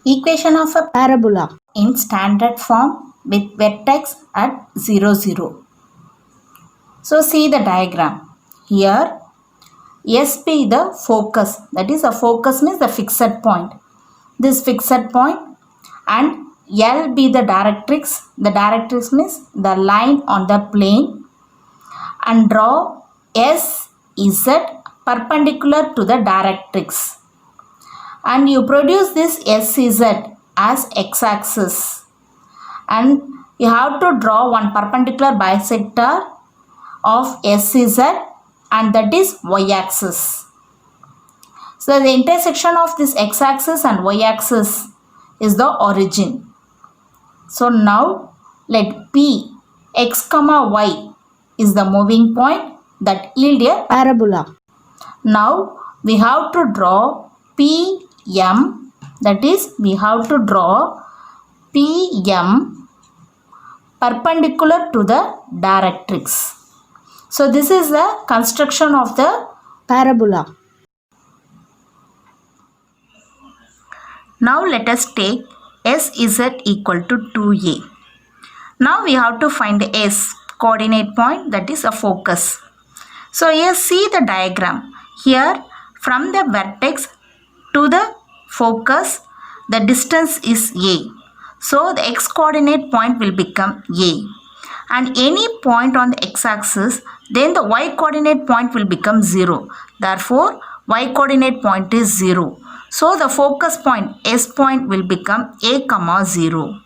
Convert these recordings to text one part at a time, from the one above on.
Equation of a parabola in standard form with vertex at 0, 0. So see the diagram. Here S be the focus, that is a focus means the fixed point. This fixed point, and L be the directrix means the line on the plane, and draw S Z perpendicular to the directrix, and you produce this SZ as x-axis, and you have to draw one perpendicular bisector of SZ, and that is y-axis. So the intersection of this x-axis and y-axis is the origin. So now let P x comma y is the moving point that yield a parabola. Now we have to draw PM, that is we have to draw PM perpendicular to the directrix. So this is the construction of the parabola. Now let us take SZ equal to 2a. Now we have to find the S coordinate point, that is a focus. So here see the diagram. Here from the vertex to the focus the distance is a. So the x coordinate point will become a. And any point on the x-axis, then the y coordinate point will become 0. Therefore y coordinate point is 0. So the focus point S point will become a comma 0.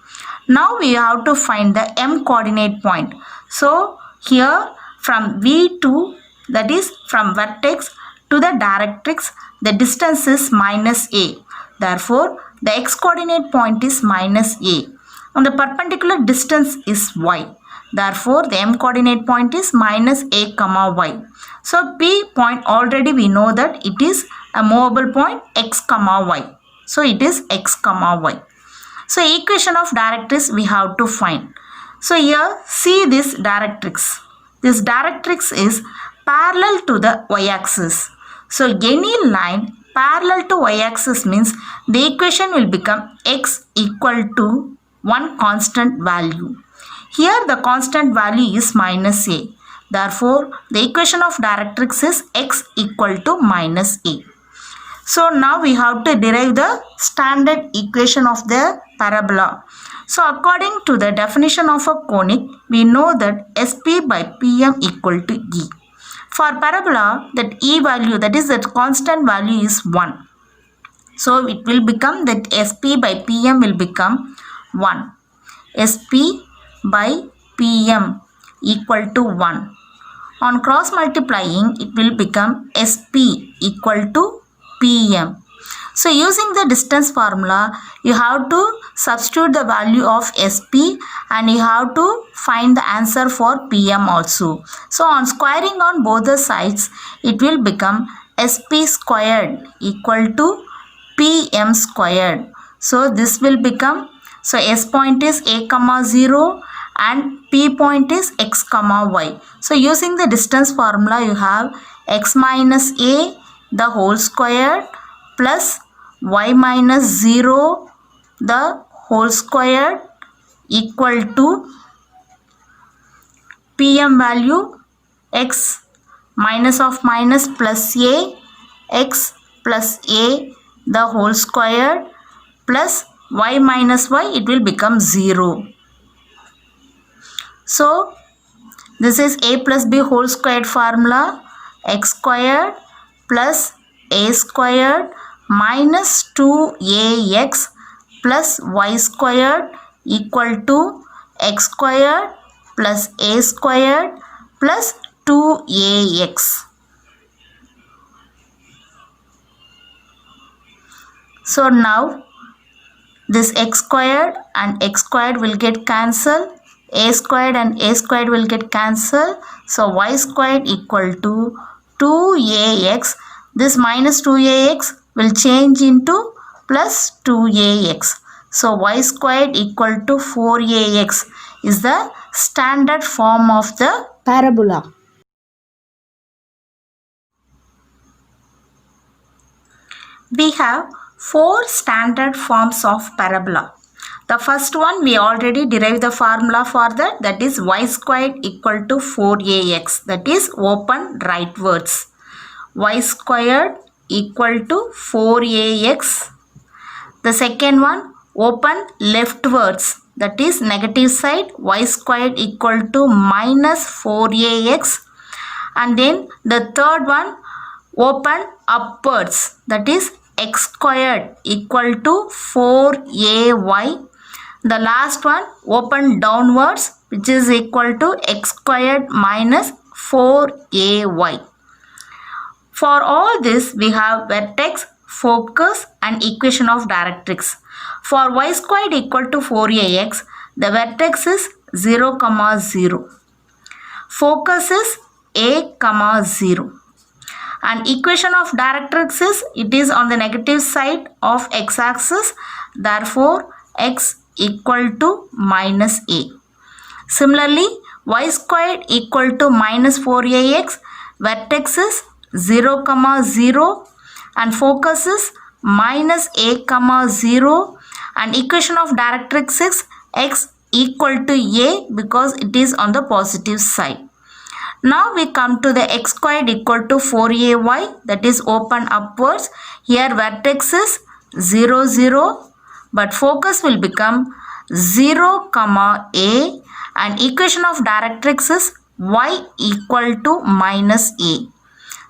Now we have to find the M coordinate point. So here from V2, that is from vertex to the directrix, the distance is minus a. Therefore the x coordinate point is minus a. And the perpendicular distance is y. Therefore the M coordinate point is minus a comma y. So P point already we know that it is a movable point x comma y. So it is x comma y. So equation of directrix we have to find. So here see this directrix. This directrix is parallel to the y-axis. So any line parallel to y-axis means the equation will become x equal to one constant value. Here the constant value is minus a. Therefore the equation of directrix is x equal to minus a. So now we have to derive the standard equation of the parabola. So according to the definition of a conic, we know that SP by PM equal to E. For parabola, that E value, that is that constant value is 1. So it will become that SP by PM will become 1. SP by PM equal to 1. On cross multiplying, it will become SP equal to PM. So using the distance formula, you have to substitute the value of SP and you have to find the answer for PM also. So on squaring on both the sides, it will become SP squared equal to PM squared. So this will become, so S point is a comma 0 and P point is x comma y. So using the distance formula, you have x minus a the whole squared plus y minus 0 the whole squared equal to PM value x minus of minus plus a x plus a the whole squared plus y minus y, it will become 0. So this is a plus b whole squared formula, x squared plus a squared minus 2ax plus y squared equal to x squared plus a squared plus 2ax. So now this x squared and x squared will get cancelled, a squared and a squared will get cancelled. So y squared equal to 2ax. This minus 2ax will change into plus 2ax. So y squared equal to 4ax is the standard form of the parabola. We have four standard forms of parabola. The first one we already derived the formula for that is y squared equal to 4ax, that is open rightwards. Y squared equal to 4ax. The second one open leftwards, that is negative side, y squared equal to minus 4ax. And then the third one open upwards, that is x squared equal to 4ay. The last one open downwards, which is equal to x squared minus 4ay. For all this we have vertex, focus and equation of directrix. For y squared equal to 4ax, the vertex is 0, 0. Focus is a, 0. And equation of directrix is, it is on the negative side of x-axis, therefore x equal to minus a. Similarly, y squared equal to minus 4ax, vertex is 0, 0 and focus is minus a, 0 and equation of directrix is x equal to a because it is on the positive side. Now we come to the x squared equal to 4ay, that is open upwards. Here vertex is 0, 0 but focus will become 0, a and equation of directrix is y equal to minus a.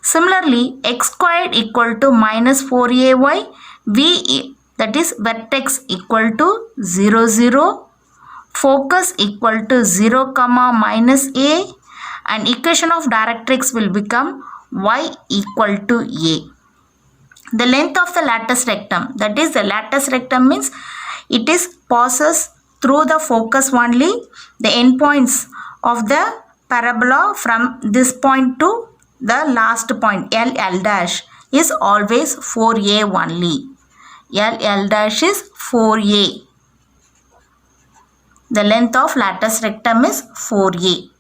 Similarly, x squared equal to minus 4ay, that is vertex equal to 0, 0, focus equal to 0, minus a and equation of directrix will become y equal to a. The length of the latus rectum, that is the latus rectum means it is passes through the focus only. The endpoints of the parabola from this point to the last point L dash is always 4a only. L dash is 4a. The length of latus rectum is 4a.